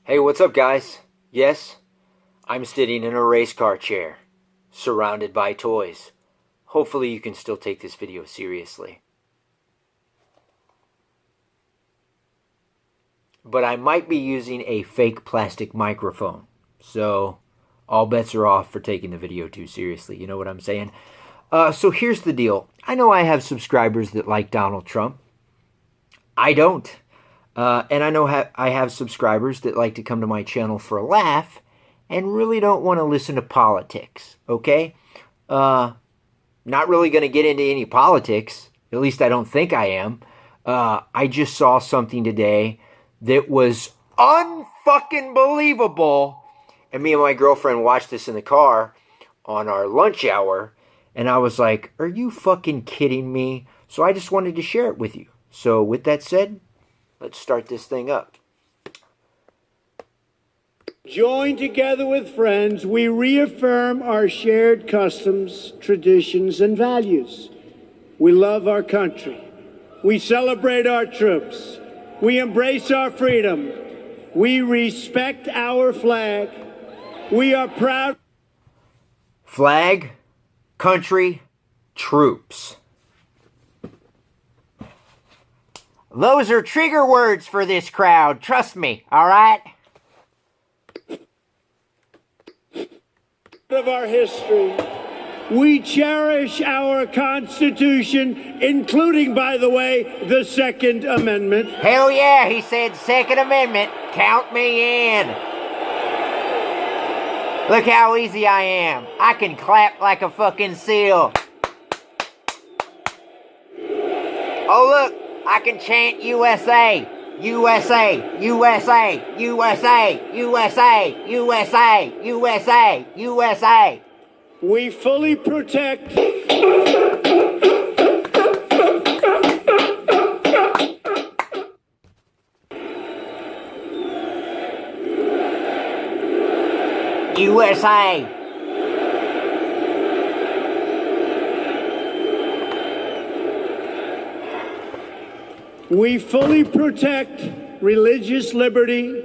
Hey, what's up, guys? Yes, I'm sitting in a race car chair, surrounded by toys. Hopefully you can still take this video seriously. But I might be using a fake plastic microphone, so all bets are off for taking the video too seriously. You know what I'm saying? So here's the deal. I know I have subscribers that like Donald Trump. I don't. And I know I have subscribers that like to come to my channel for a laugh and really don't want to listen to politics, okay? Not really going to get into any politics. At least I don't think I am. I just saw something today that was unfucking believable. And me and my girlfriend watched this in the car on our lunch hour. And I was like, are you fucking kidding me? So I just wanted to share it with you. So with that said, let's start this thing up. Joined together with friends, we reaffirm our shared customs, traditions, and values. We love our country. We celebrate our troops. We embrace our freedom. We respect our flag. We are proud. Flag, country, troops. Those are trigger words for this crowd. Trust me, all right? Of our history. We cherish our Constitution, including, by the way, the Second Amendment. Hell yeah, he said Second Amendment. Count me in. Look how easy I am. I can clap like a fucking seal. Oh, look. I can chant USA, USA, USA, USA, USA, USA, USA, USA. We fully protect USA. We fully protect religious liberty.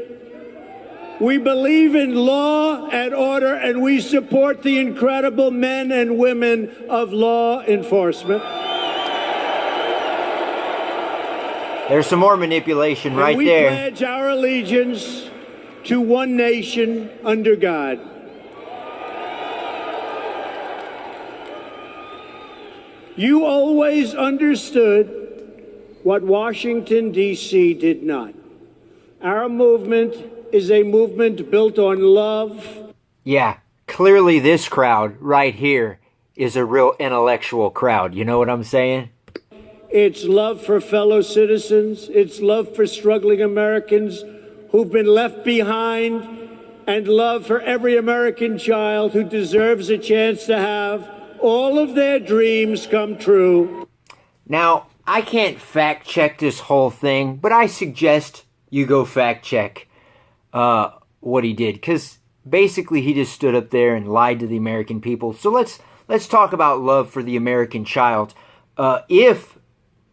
We believe in law and order, and we support the incredible men and women of law enforcement. There's some more manipulation right there. We pledge our allegiance to one nation under God. You always understood what Washington, D.C. did not. Our movement is a movement built on love. Yeah, clearly this crowd right here is a real intellectual crowd. You know what I'm saying? It's love for fellow citizens. It's love for struggling Americans who've been left behind, and love for every American child who deserves a chance to have all of their dreams come true. Now, I can't fact check this whole thing, but I suggest you go fact check what he did, because basically he just stood up there and lied to the American people. So let's talk about love for the American child. If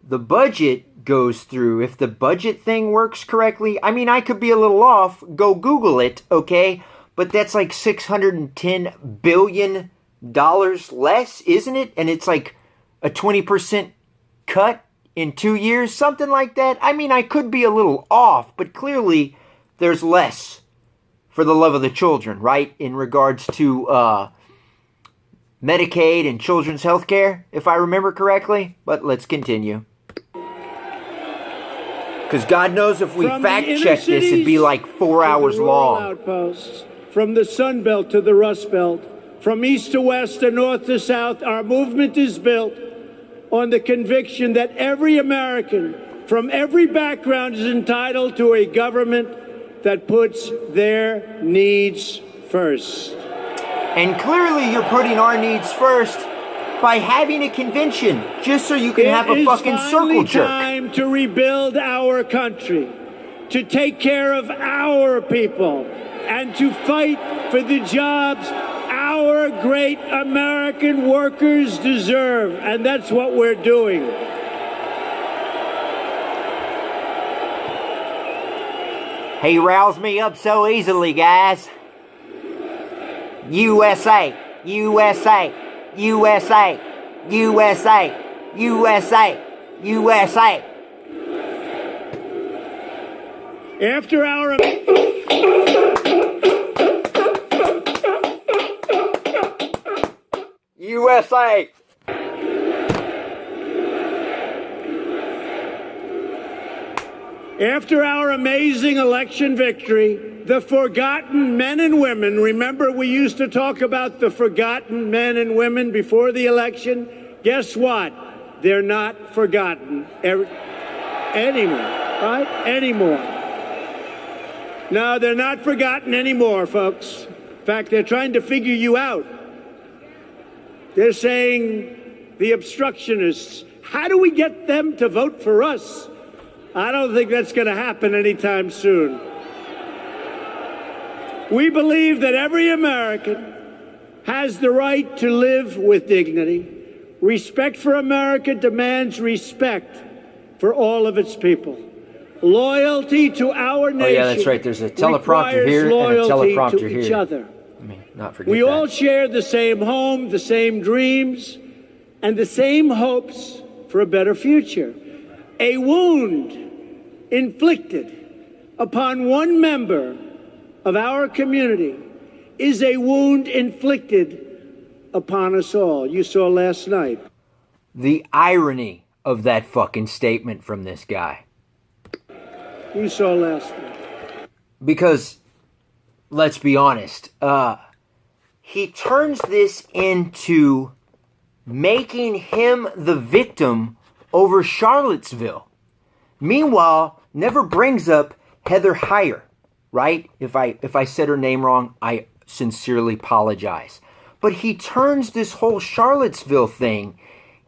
the budget goes through, if the budget thing works correctly, I mean, I could be a little off. Go Google it, okay? But that's like $610 billion less, isn't it? And it's like a 20% cut in 2 years, something like that. I mean, I could be a little off, but clearly there's less for the love of the children, right? In regards to Medicaid and children's health care, if I remember correctly. But let's continue. Because God knows if we fact check this, it'd be like 4 hours long. Outposts, from the Sun Belt to the Rust Belt, from east to west and north to south, our movement is built on the conviction that every American from every background is entitled to a government that puts their needs first. And clearly you're putting our needs first by having a convention just so you can have a fucking circle jerk. It is time to rebuild our country, to take care of our people, and to fight for the jobs our great American workers deserve. And that's what we're doing. He riles me up so easily, guys. USA, USA, USA, USA, USA, USA. After our USA. After our amazing election victory, the forgotten men and women, remember we used to talk about the forgotten men and women before the election? Guess what? They're not forgotten anymore, right? Anymore. No, they're not forgotten anymore, folks. In fact, they're trying to figure you out. They're saying the obstructionists, how do we get them to vote for us? I don't think that's going to happen anytime soon. We believe that every American has the right to live with dignity. Respect for America demands respect for all of its people. Loyalty to our nation. Oh yeah, that's right. There's a teleprompter here and a teleprompter here. Each other. I mean, not forget we that. all share the same home, the same dreams, and the same hopes for a better future. A wound inflicted upon one member of our community is a wound inflicted upon us all. You saw last night. The irony of that fucking statement from this guy. You saw last night. Because, let's be honest, he turns this into making him the victim over Charlottesville. Meanwhile, never brings up Heather Heyer, right? If I said her name wrong, I sincerely apologize. But he turns this whole Charlottesville thing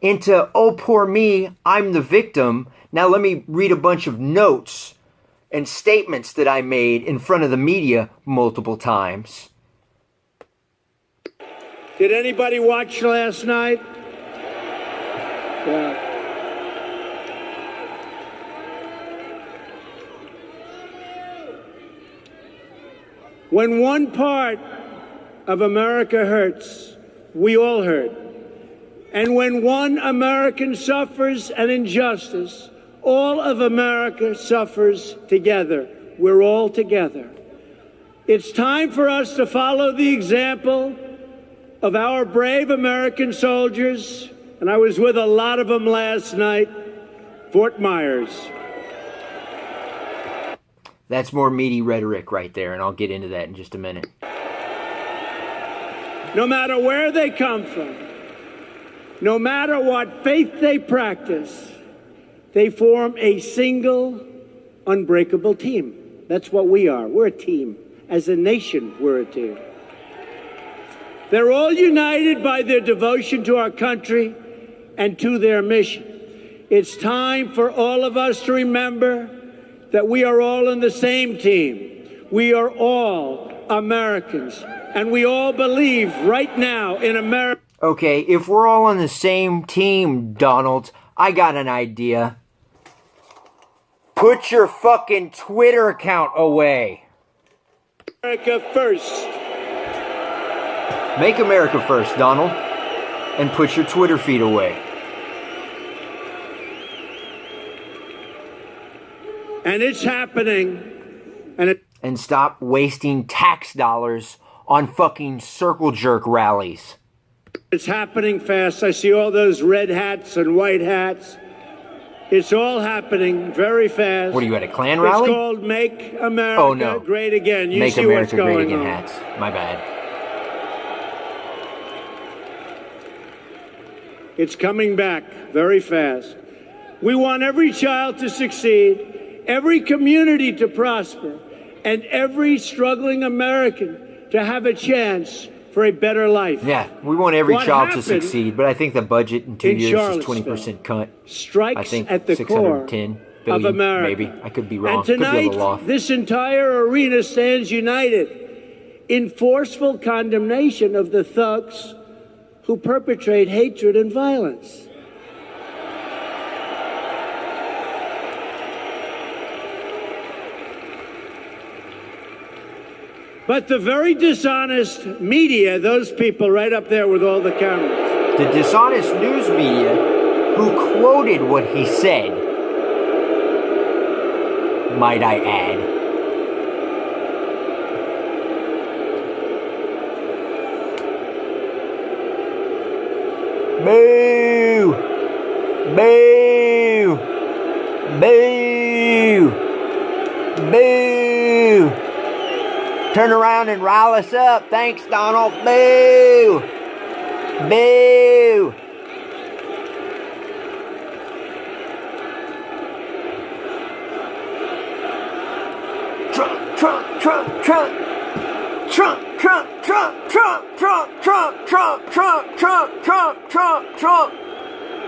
into, oh, poor me, I'm the victim. Now let me read a bunch of notes and statements that I made in front of the media multiple times. Did anybody watch last night? Yeah. When one part of America hurts, we all hurt. And when one American suffers an injustice, all of America suffers together. We're all together. It's time for us to follow the example of our brave American soldiers, and I was with a lot of them last night, Fort Myers. That's more meaty rhetoric right there, and I'll get into that in just a minute. No matter where they come from, no matter what faith they practice, they form a single, unbreakable team. That's what we are. We're a team. As a nation, we're a team. They're all united by their devotion to our country and to their mission. It's time for all of us to remember that we are all in the same team. We are all Americans, and we all believe right now in America. Okay, if we're all on the same team, Donald, I got an idea. Put your fucking Twitter account away. America first. Make America first, Donald. And put your Twitter feed away. And it's happening. And stop wasting tax dollars on fucking circle jerk rallies. It's happening fast. I see all those red hats and white hats. It's all happening very fast. What are you at, a Klan rally? It's called Make America Great Again. You Make see America what's going Great Again on. hats. My bad. It's coming back very fast. We want every child to succeed, every community to prosper, and every struggling American to have a chance for a better life. Yeah, we want every What child to happened succeed, but I think the budget in 2 in years is Charlottesville 20% cut. Strikes I think at the core 610 billion, of America. maybe. I could be wrong. And Could be a tonight, little off. this entire arena stands united in forceful condemnation of the thugs who perpetrate hatred and violence. But the very dishonest media, those people right up there with all the cameras. The dishonest news media who quoted what he said, might I add. Boo! Boo! Boo! Boo! Turn around and rile us up. Thanks, Donald. Boo! Boo! Trump, Trump, Trump, Trump. Trump, Trump, Trump, Trump, Trump, Trump, Trump, Trump, Trump, Trump, Trump, Trump.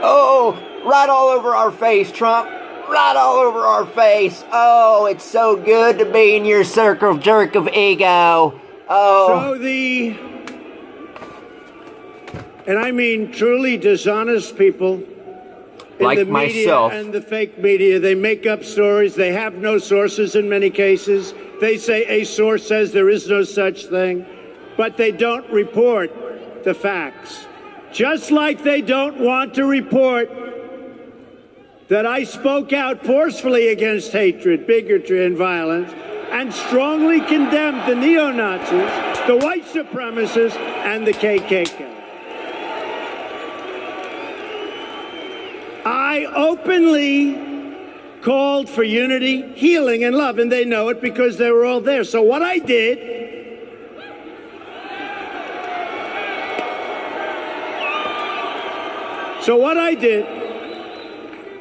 Oh, right all over our face, Trump. Right all over our face. Oh, it's so good to be in your circle jerk of ego. Oh. So and I mean truly dishonest people in like the media myself. And the fake media, they make up stories. They have no sources in many cases. They say a source says there is no such thing, but they don't report the facts. Just like they don't want to report that I spoke out forcefully against hatred, bigotry, and violence, and strongly condemned the neo-Nazis, the white supremacists, and the KKK. I openly called for unity, healing, and love, and they know it because they were all there. So what I did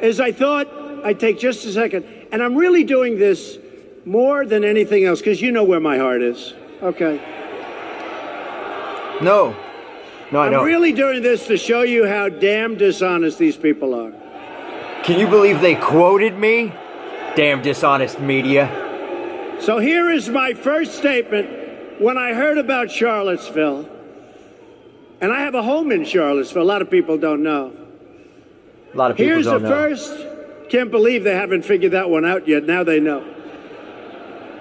is I thought I'd take just a second, and I'm really doing this more than anything else, because you know where my heart is, okay? No, I don't. I'm really doing this to show you how damn dishonest these people are. Can you believe they quoted me? Damn dishonest media. So here is my first statement when I heard about Charlottesville. And I have a home in Charlottesville. A lot of people don't know. A lot of people Here's don't the know. first. Can't believe they haven't figured that one out yet. Now they know.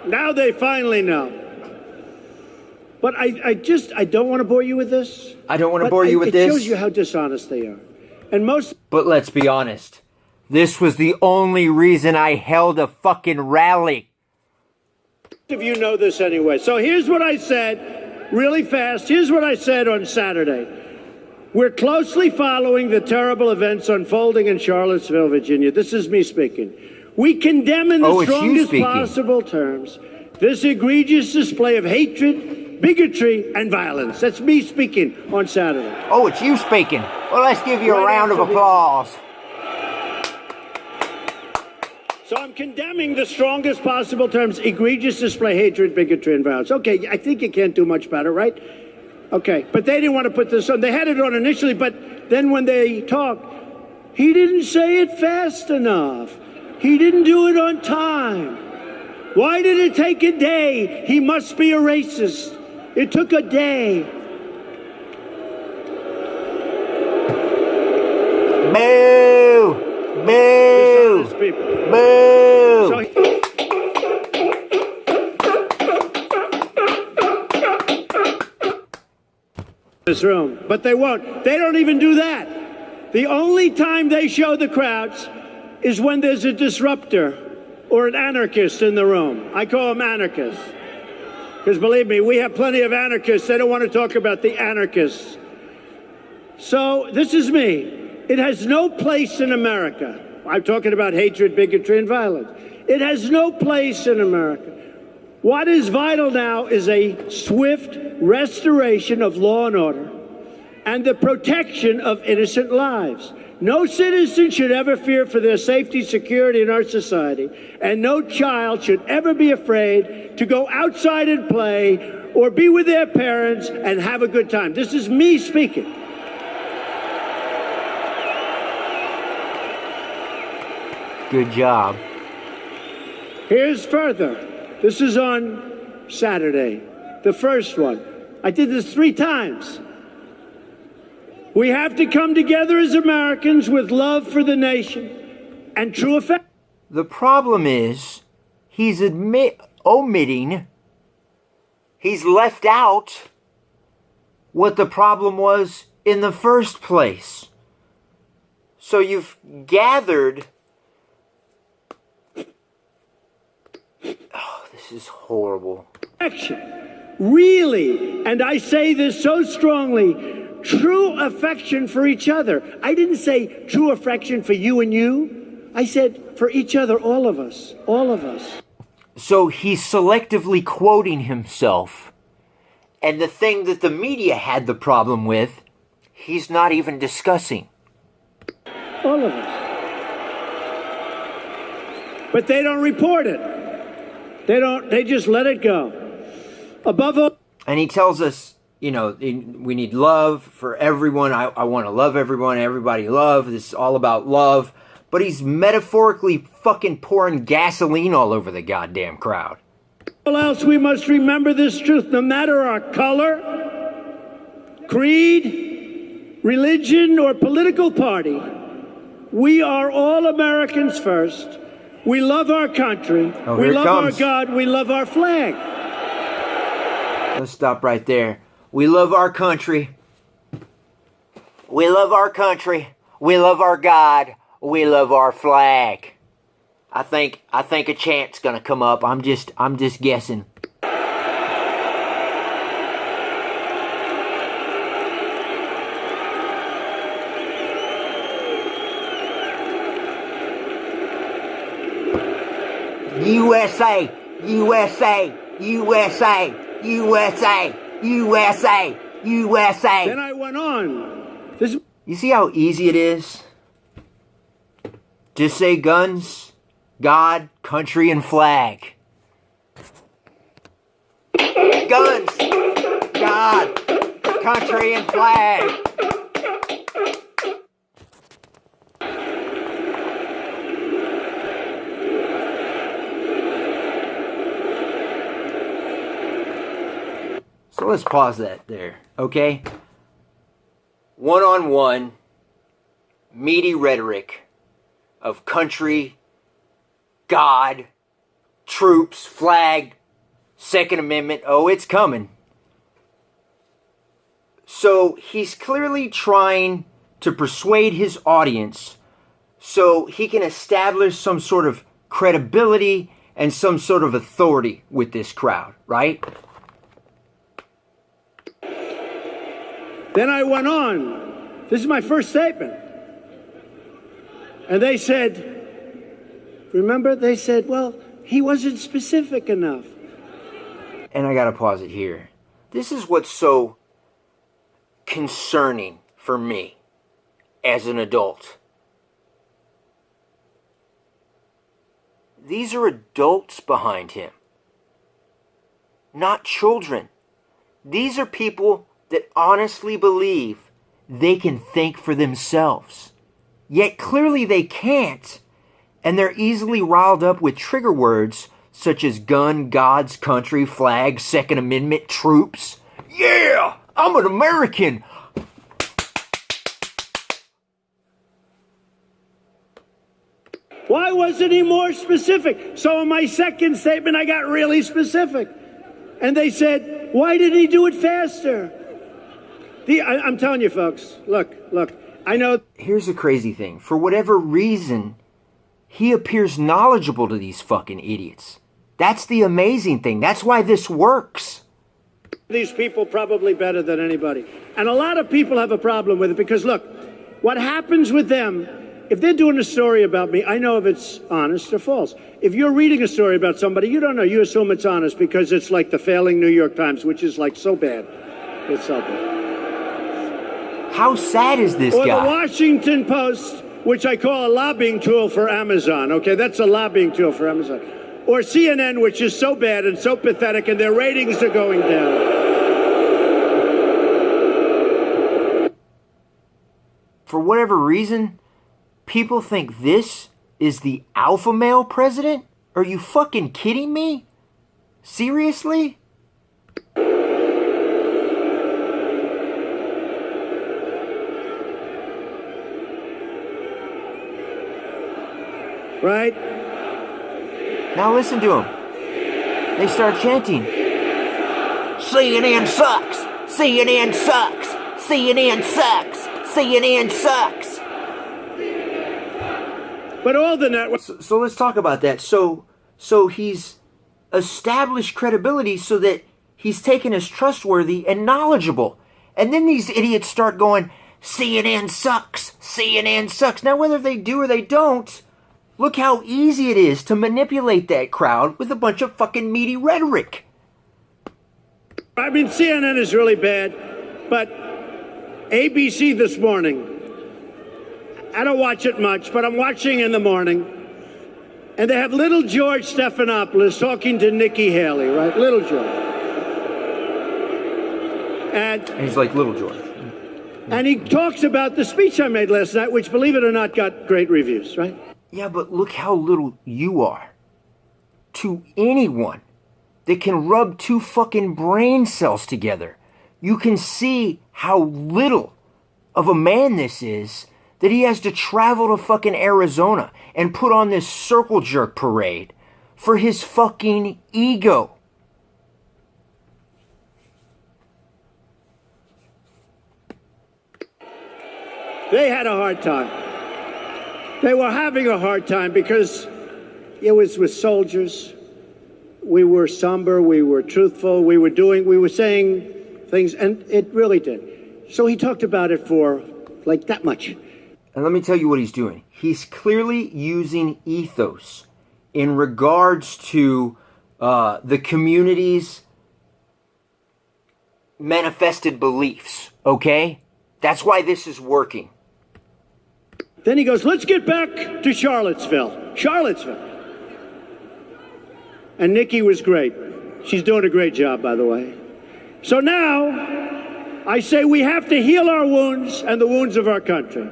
Now they finally know. But I don't want to bore you with this. I don't want to bore you with this. It shows you how dishonest they are. And most... But let's be honest. This was the only reason I held a fucking rally. of you know this anyway. So here's what I said, really fast. Here's what I said on Saturday. We're closely following the terrible events unfolding in Charlottesville, Virginia. This is me speaking. We condemn in the strongest possible terms this egregious display of hatred, bigotry, and violence. That's me speaking on Saturday. Oh, it's you speaking. Well, let's give you a round of applause. So I'm condemning the strongest possible terms, egregious display, hatred, bigotry, and violence. Okay, I think you can't do much better, right? Okay, but they didn't want to put this on. They had it on initially, but then when they talked, he didn't say it fast enough. He didn't do it on time. Why did it take a day? He must be a racist. It took a day. Boo! Boo! Boo! So this room, but they won't. They don't even do that. The only time they show the crowds is when there's a disruptor or an anarchist in the room. I call them anarchists. Because believe me, we have plenty of anarchists. They don't want to talk about the anarchists. So this is me. It has no place in America. I'm talking about hatred, bigotry, and violence. It has no place in America. What is vital now is a swift restoration of law and order and the protection of innocent lives. No citizen should ever fear for their safety, security in our society, and no child should ever be afraid to go outside and play or be with their parents and have a good time. This is me speaking. Good job. Here's further. This is on Saturday, the first one. I did this 3 times. We have to come together as Americans with love for the nation and true affection. The problem is, he's omitting he's left out what the problem was in the first place. So you've gathered... Oh, this is horrible. Action. Really, and I say this so strongly, true affection for each other. I didn't say true affection for you and you. I said for each other, all of us. All of us. So he's selectively quoting himself. And the thing that the media had the problem with, he's not even discussing. All of us. But they don't report it. They just let it go. Above all. And he tells us, you know, we need love for everyone. I want to love everyone. Everybody love. This is all about love. But he's metaphorically fucking pouring gasoline all over the goddamn crowd. All else, we must remember this truth. No matter our color, creed, religion, or political party, we are all Americans first. We love our country. Oh, we love comes. our God. We love our flag. Let's stop right there. We love our country. We love our country. We love our God. We love our flag. I think a chant's gonna come up. I'm just guessing. USA, USA, USA, USA, USA, USA. Then I went on. You see how easy it is? Just say guns, God, country, and flag. Guns, God, country, and flag. So let's pause that there, okay? One-on-one, meaty rhetoric of country, God, troops, flag, Second Amendment. Oh, it's coming. So he's clearly trying to persuade his audience so he can establish some sort of credibility and some sort of authority with this crowd, right? Then I went on. This is my first statement. And they said, remember, they said, well, he wasn't specific enough. And I gotta pause it here. This is what's so concerning for me as an adult. These are adults behind him, not children. These are people that honestly believe they can think for themselves. Yet clearly they can't, and they're easily riled up with trigger words such as gun, God's country, flag, Second Amendment, troops. Yeah, I'm an American. Why wasn't he more specific? So in my second statement, I got really specific. And they said, why didn't he do it faster? I'm telling you, folks, look, I know. Here's the crazy thing. For whatever reason, he appears knowledgeable to these fucking idiots. That's the amazing thing. That's why this works. These people probably better than anybody. And a lot of people have a problem with it because, look, what happens with them, if they're doing a story about me, I know if it's honest or false. If you're reading a story about somebody, you don't know. You assume it's honest because it's like the failing New York Times, which is like so bad. It's so bad. How sad is this guy? Or guy? the Washington Post, which I call a lobbying tool for Amazon. Okay, that's a lobbying tool for Amazon. Or CNN, which is so bad and so pathetic, and their ratings are going down. For whatever reason, people think this is the alpha male president? Are you fucking kidding me? Seriously? Right? Now listen to them. They start chanting. CNN sucks. CNN sucks. CNN sucks. CNN sucks. But all the networks... So let's talk about that. So he's established credibility so that he's taken as trustworthy and knowledgeable. And then these idiots start going, CNN sucks. CNN sucks. Now, whether they do or they don't, look how easy it is to manipulate that crowd with a bunch of fucking meaty rhetoric. I mean, CNN is really bad, but ABC this morning, I don't watch it much, but I'm watching in the morning, and they have little George Stephanopoulos talking to Nikki Haley, right? Little George. And he's like Little George. And he talks about the speech I made last night, which, believe it or not, got great reviews, right? Yeah, but look how little you are to anyone that can rub two fucking brain cells together. You can see how little of a man this is that he has to travel to fucking Arizona and put on this circle jerk parade for his fucking ego. They had a hard time. They were having a hard time because it was with soldiers. We were somber, we were truthful, we were saying things, and it really did. So he talked about it for like that much. And let me tell you what he's doing. He's clearly using ethos in regards to the community's manifested beliefs, okay? That's why this is working. Then he goes, let's get back to Charlottesville. Charlottesville. And Nikki was great. She's doing a great job, by the way. So now, I say we have to heal our wounds and the wounds of our country.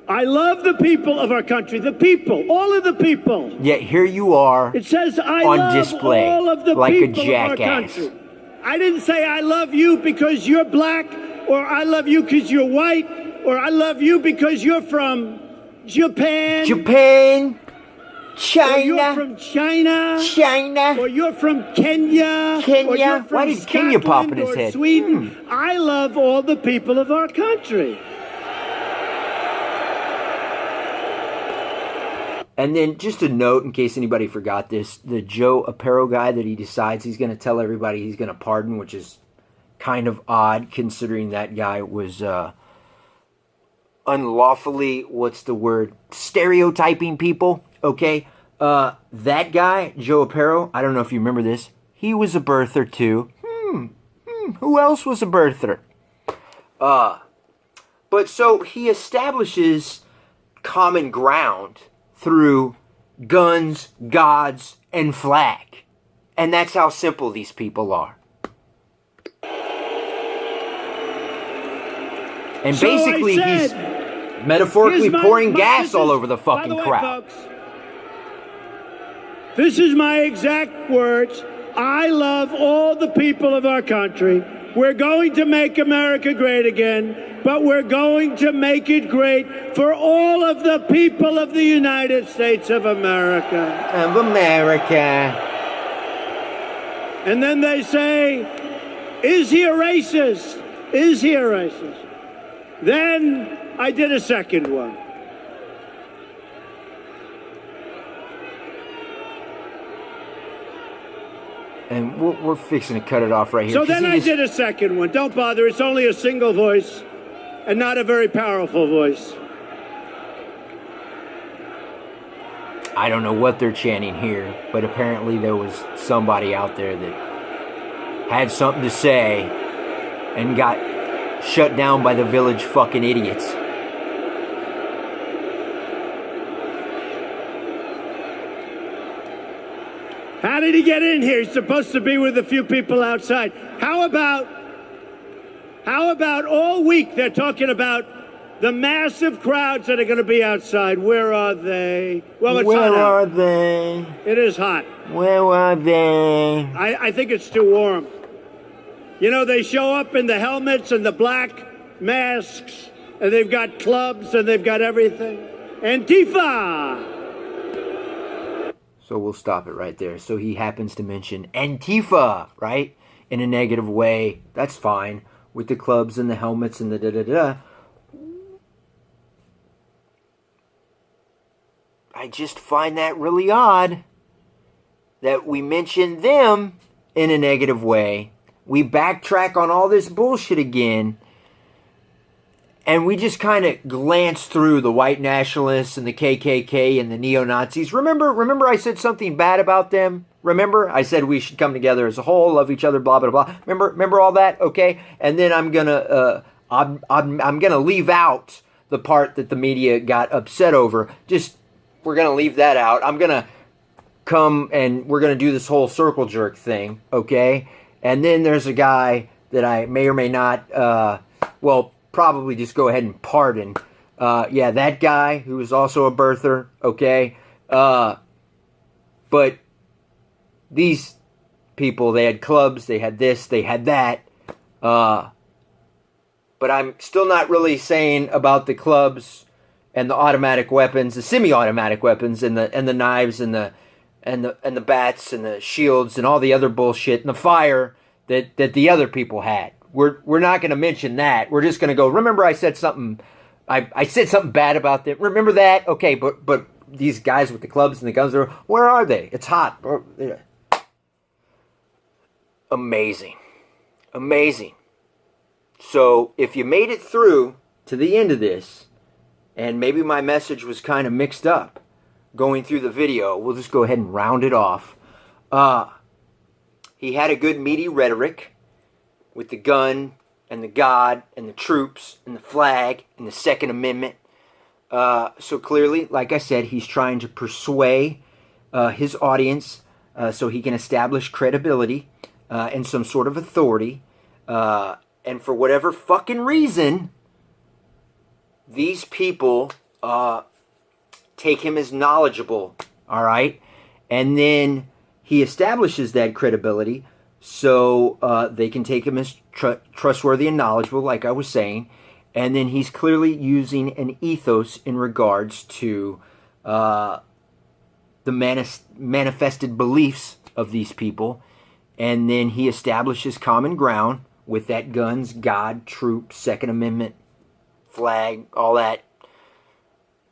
I love the people of our country. The people, all of the people. Yet here you are, it says, I on love display all of the like people a jackass. Of our country. I didn't say I love you because you're black, or I love you because you're white, or I love you because you're from Japan. China. Or you're from China. Or you're from Kenya. Kenya. Or you're from Why did Kenya pop in his or head? Sweden. I love all the people of our country. And then just a note, in case anybody forgot this, the Joe Aparo guy that he decides he's going to tell everybody he's going to pardon, which is kind of odd considering that guy was unlawfully, stereotyping people, okay? That guy, Joe Aparo, I don't know if you remember this, he was a birther too. Who else was a birther? But so he establishes common ground through guns, gods, and flag. And that's how simple these people are. And so basically he's metaphorically pouring gas all over the fucking crowd. Folks, this is my exact words. I love all the people of our country. We're going to make America great again, but we're going to make it great for all of the people of the United States of America. Of America. And then they say, is he a racist? Is he a racist? Then I did a second one. And we're fixing to cut it off right here. So then I did a second one. Don't bother. It's only a single voice and not a very powerful voice. I don't know what they're chanting here, but apparently there was somebody out there that had something to say and got shut down by the village fucking idiots. How did he get in here? He's supposed to be with a few people outside. How about all week they're talking about the massive crowds that are going to be outside? Where are they? Well, it's hot out. Where are they? It is hot. Where are they? I think it's too warm. You know, they show up in the helmets and the black masks, and they've got clubs and they've got everything. Antifa! So we'll stop it right there. So he happens to mention Antifa, right? in a negative way. That's fine. With the clubs and the helmets and the da-da-da. I just find that really odd that we mention them in a negative way. We backtrack on all this bullshit again. And we just kind of glance through the white nationalists and the KKK and the neo-Nazis. Remember I said something bad about them? Remember? I said we should come together as a whole, love each other, blah, blah, blah. Remember all that? Okay? And then I'm gonna leave out the part that the media got upset over. We're gonna leave that out. I'm gonna come and we're gonna do this whole circle jerk thing, okay? And then there's a guy that I may or may not, probably just go ahead and pardon. Yeah, that guy who was also a birther, okay? But these people, they had clubs, they had this, they had that. But I'm still not really saying about the clubs and the automatic weapons, the semi-automatic weapons, and the knives and the bats and the shields and all the other bullshit and the fire that the other people had. We're not going to mention that. We're just going to go, remember I said something, I said something bad about them. Remember that? Okay, but these guys with the clubs and the guns, where are they? It's hot. Amazing. Amazing. So if you made it through to the end of this, and maybe my message was kind of mixed up going through the video, we'll just go ahead and round it off. He had a good meaty rhetoric with the gun and the God and the troops and the flag and the Second Amendment. So clearly, like I said, he's trying to persuade his audience so he can establish credibility and some sort of authority. And for whatever fucking reason, these people take him as knowledgeable, all right? And then he establishes that credibility so they can take him as trustworthy and knowledgeable, like I was saying. And then he's clearly using an ethos in regards to the manifested beliefs of these people. And then he establishes common ground with that guns, God, troops, Second Amendment, flag, all that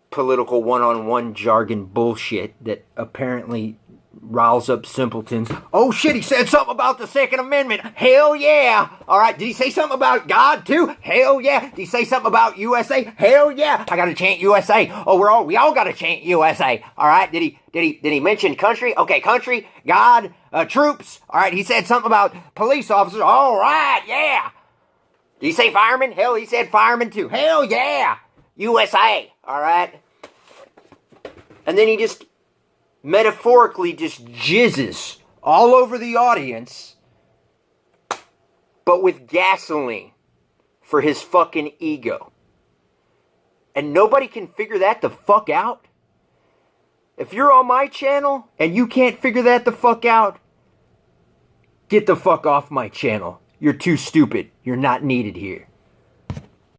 political one-on-one jargon bullshit that apparently riles up simpletons. Oh shit, he said something about the Second Amendment. Hell yeah. All right, did he say something about God too? Hell yeah. Did he say something about USA? Hell yeah. I gotta chant USA. Oh, we all gotta chant USA. All right, did he mention country? Okay, country, God, troops. All right, he said something about police officers. All right, yeah. Did he say firemen? Hell, he said firemen too. Hell yeah. USA. All right. And then he just metaphorically just jizzes all over the audience, but with gasoline for his fucking ego. And nobody can figure that the fuck out. If you're on my channel and you can't figure that the fuck out, get the fuck off my channel. You're too stupid. You're not needed here.